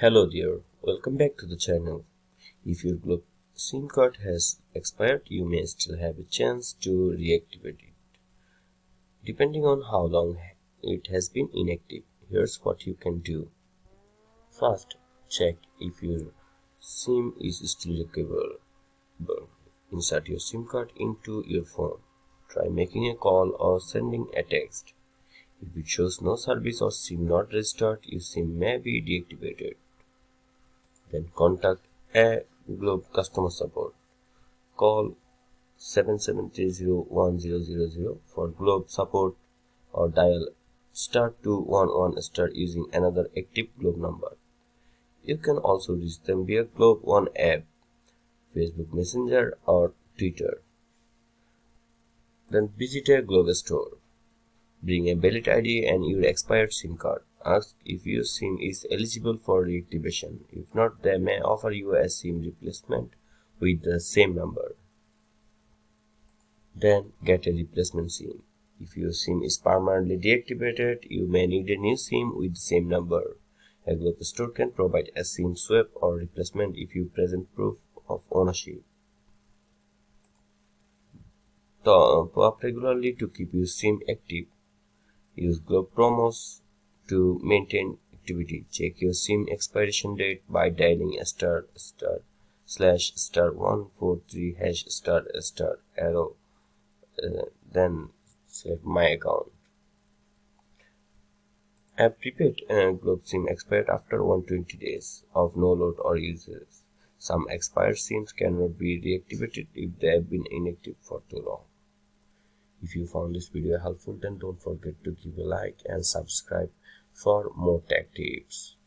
Hello there, welcome back to the channel. If your Globe SIM card has expired, you may still have a chance to reactivate it. Depending on how long it has been inactive, here's what you can do. First, check if your SIM is still recoverable. Insert your SIM card into your phone. Try making a call or sending a text. If it shows no service or SIM not registered, your SIM may be deactivated. Then contact a Globe customer support. Call 77301000 for Globe support or dial *211* using another active Globe number. You can also reach them via Globe One app, Facebook Messenger or Twitter. Then visit a Globe store. Bring a valid ID and your expired SIM card. Ask if your SIM is eligible for reactivation. If not, they may offer you a SIM replacement with the same number. Then get a replacement SIM. If your SIM is permanently deactivated, you may need a new SIM with the same number. A Globe store can provide a SIM swap or replacement if you present proof of ownership. Top up regularly to keep your SIM active. Use Globe promos to maintain activity. Check your SIM expiration date by dialing ***143# arrow. Then select My Account. A prepaid Globe SIM expired after 120 days of no load or usage. Some expired SIMs cannot be reactivated if they have been inactive for too long. If you found this video helpful, then don't forget to give a like and subscribe for more tech tips.